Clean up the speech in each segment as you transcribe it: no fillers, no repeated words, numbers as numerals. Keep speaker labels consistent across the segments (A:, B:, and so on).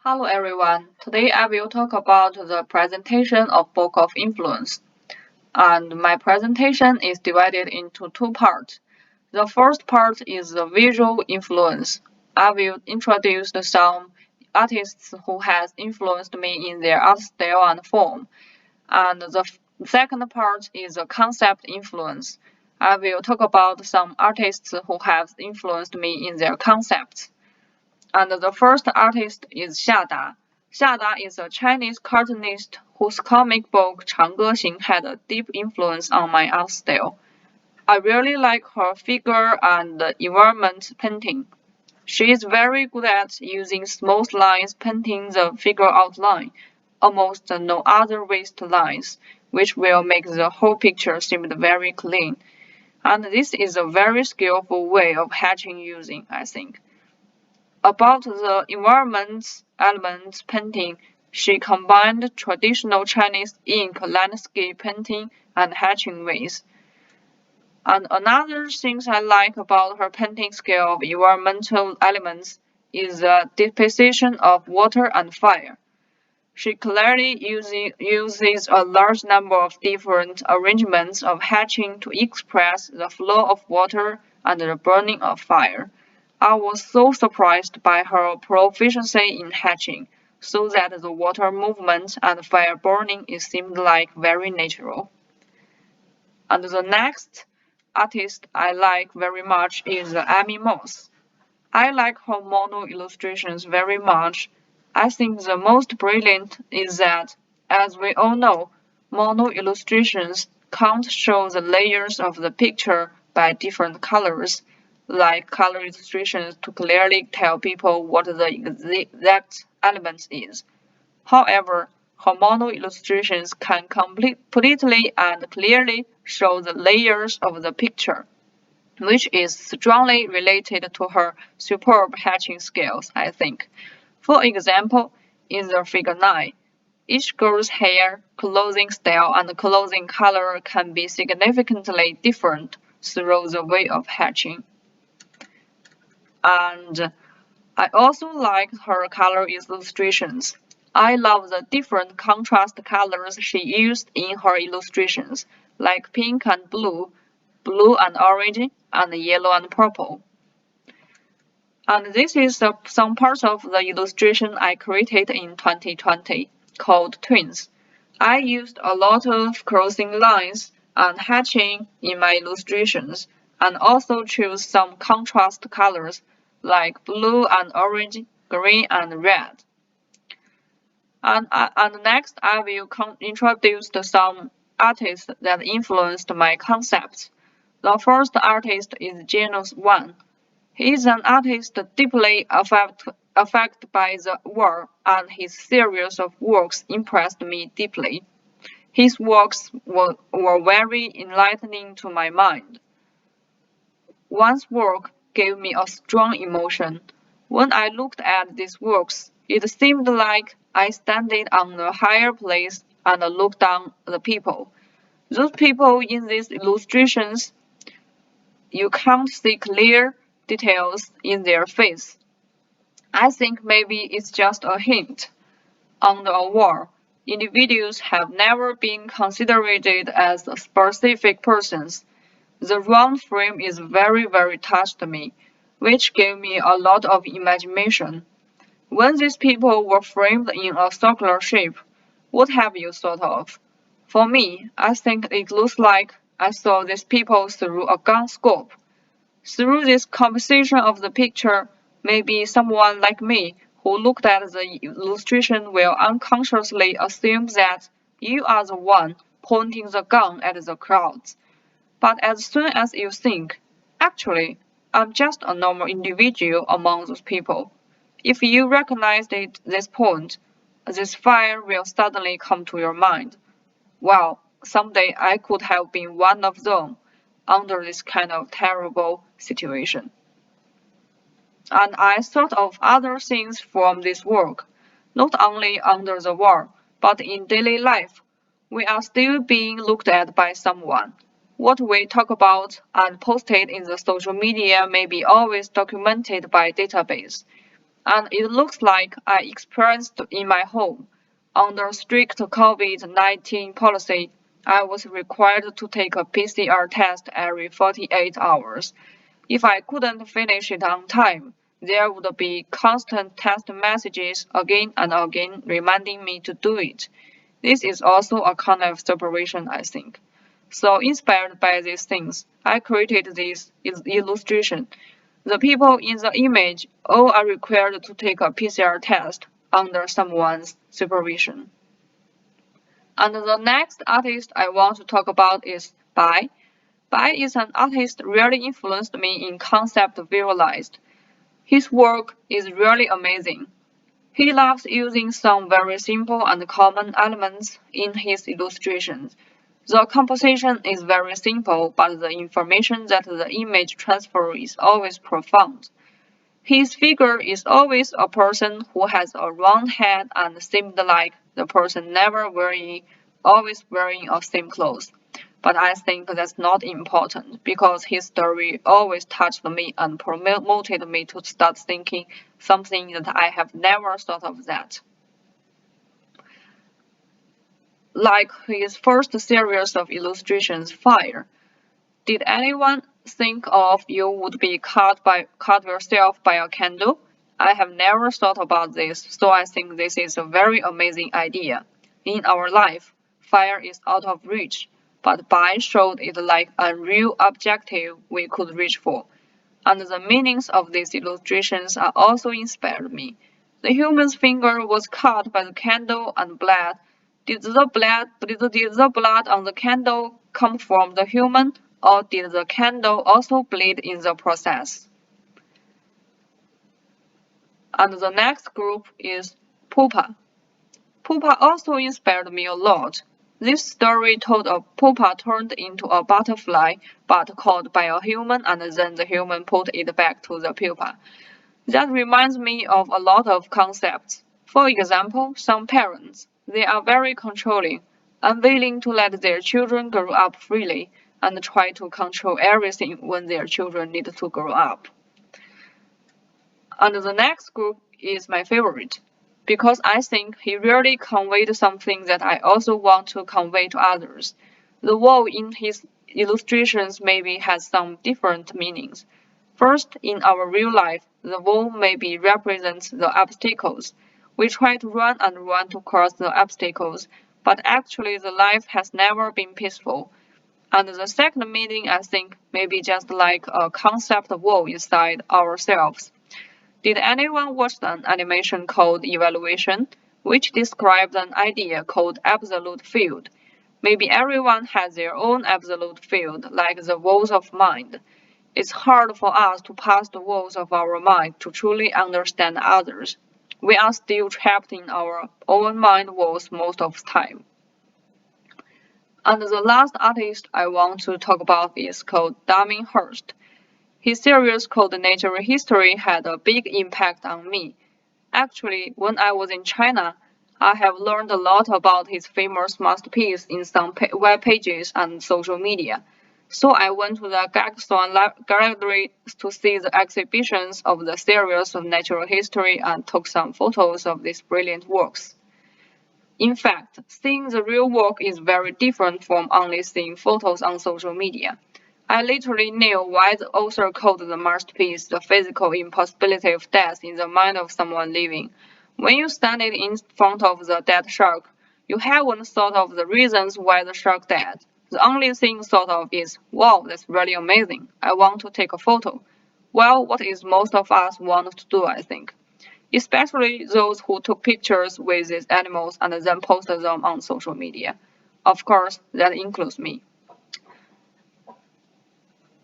A: Hello everyone. Today I will talk about the presentation of Book of Influence. And my presentation is divided into two parts. The first part is the visual influence. I will introduce some artists who has influenced me in their art style and form. And the second part is the concept influence. I will talk about some artists who have influenced me in their concepts. And the first artist is Xia Da. Xia Da is a Chinese cartoonist whose comic book Changge Xing had a deep influence on my art style. I really like her figure and environment painting. She is very good at using smooth lines painting the figure outline, almost no other waste lines, which will make the whole picture seem very clean. And this is a very skillful way of hatching using, I think. About the environment elements painting, she combined traditional Chinese ink landscape painting and hatching ways. And another thing I like about her painting skill of environmental elements is the depiction of water and fire. She clearly uses a large number of different arrangements of hatching to express the flow of water and the burning of fire. I was so surprised by her proficiency in hatching, so that the water movement and fire burning seemed like very natural. And the next artist I like very much is Amy Moss. I like her mono illustrations very much. I think the most brilliant is that, as we all know, mono illustrations can't show the layers of the picture by different colors, like color illustrations to clearly tell people what the exact element is. However, her mono illustrations can completely and clearly show the layers of the picture, which is strongly related to her superb hatching skills, I think. For example, in the figure 9, each girl's hair, clothing style, and clothing color can be significantly different through the way of hatching. And I also like her color illustrations. I love the different contrast colors she used in her illustrations, like pink and blue and orange, and yellow and purple. And this is some parts of the illustration I created in 2020 called Twins. I used a lot of crossing lines and hatching in my illustrations and also chose some contrast colors like blue and orange, green and red. And next I will introduce some artists that influenced my concepts. The first artist is Janus Wan. He is an artist deeply affected by the war, and his series of works impressed me deeply. His works were very enlightening to my mind. One's work gave me a strong emotion. When I looked at these works, it seemed like I standing on a higher place and looked down at the people. Those people in these illustrations, you can't see clear details in their face. I think maybe it's just a hint. On the war, individuals have never been considered as specific persons. The round frame is very touched me, which gave me a lot of imagination. When these people were framed in a circular shape, what have you thought of? For me, I think it looks like I saw these people through a gun scope. Through this composition of the picture, maybe someone like me who looked at the illustration will unconsciously assume that you are the one pointing the gun at the crowds. But as soon as you think, actually, I'm just a normal individual among those people, if you recognize this point, this fire will suddenly come to your mind. Well, someday I could have been one of them under this kind of terrible situation. And I thought of other things from this work, not only under the war, but in daily life. We are still being looked at by someone. What we talk about and posted in the social media may be always documented by database. and it looks like I experienced in my home. Under strict COVID-19 policy, I was required to take a PCR test every 48 hours. If I couldn't finish it on time, there would be constant text messages again and again reminding me to do it. This is also a kind of separation, I think. So inspired by these things, I created this illustration. The people in the image all are required to take a PCR test under someone's supervision. And the next artist I want to talk about is Bai. Bai is an artist really influenced me in concept visualized. His work is really amazing. He loves using some very simple and common elements in his illustrations. The composition is very simple, but the information that the image transfers is always profound. His figure is always a person who has a round head and seemed like the person never always wearing the same clothes. But I think that's not important because his story always touched me and promoted me to start thinking something that I have never thought of that. Like his first series of illustrations, Fire. Did anyone think of you would be cut yourself by a candle? I have never thought about this, so I think this is a very amazing idea. In our life, fire is out of reach, but Bai showed it like a real objective we could reach for. And the meanings of these illustrations are also inspired me. The human's finger was cut by the candle and bled. Did the blood on the candle come from the human, or did the candle also bleed in the process? And the next group is Pupa. Pupa also inspired me a lot. This story told of Pupa turned into a butterfly but caught by a human and then the human put it back to the pupa. That reminds me of a lot of concepts. For example, some parents, they are very controlling, unwilling to let their children grow up freely, and try to control everything when their children need to grow up. And the next group is my favorite, because I think he really conveyed something that I also want to convey to others. The wall in his illustrations maybe has some different meanings. First, in our real life, the wall maybe represents the obstacles. We try to run and run to cross the obstacles, but actually the life has never been peaceful. And the second meaning, I think, may be just like a concept wall inside ourselves. Did anyone watch an animation called Evaluation, which described an idea called absolute field? Maybe everyone has their own absolute field, like the walls of mind. It's hard for us to pass the walls of our mind to truly understand others. We are still trapped in our own mind walls most of the time. And the last artist I want to talk about is called Damien Hirst. His series called Natural History had a big impact on me. Actually, when I was in China, I have learned a lot about his famous masterpiece in some web pages and social media. So I went to the Gagson Gallery to see the exhibitions of the series of natural history and took some photos of these brilliant works. In fact, seeing the real work is very different from only seeing photos on social media. I literally knew why the author called the masterpiece the physical impossibility of death in the mind of someone living. When you stand in front of the dead shark, you haven't thought of the reasons why the shark died. The only thing thought of is, wow, that's really amazing. I want to take a photo. Well, what is most of us want to do, I think. Especially those who took pictures with these animals and then posted them on social media. Of course, that includes me.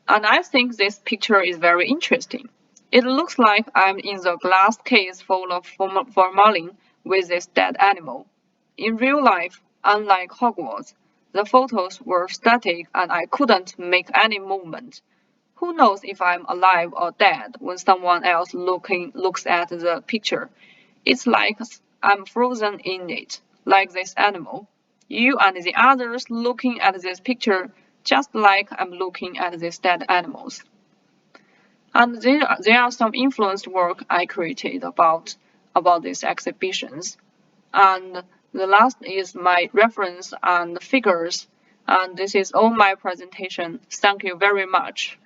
A: And I think this picture is very interesting. It looks like I'm in the glass case full of formalin with this dead animal. In real life, unlike Hogwarts, the photos were static and I couldn't make any movement. Who knows if I'm alive or dead when someone else looks at the picture? It's like I'm frozen in it, like this animal. You and the others looking at this picture just like I'm looking at these dead animals. And there are some influenced work I created about these exhibitions. And the last is my reference and figures. And this is all my presentation. Thank you very much.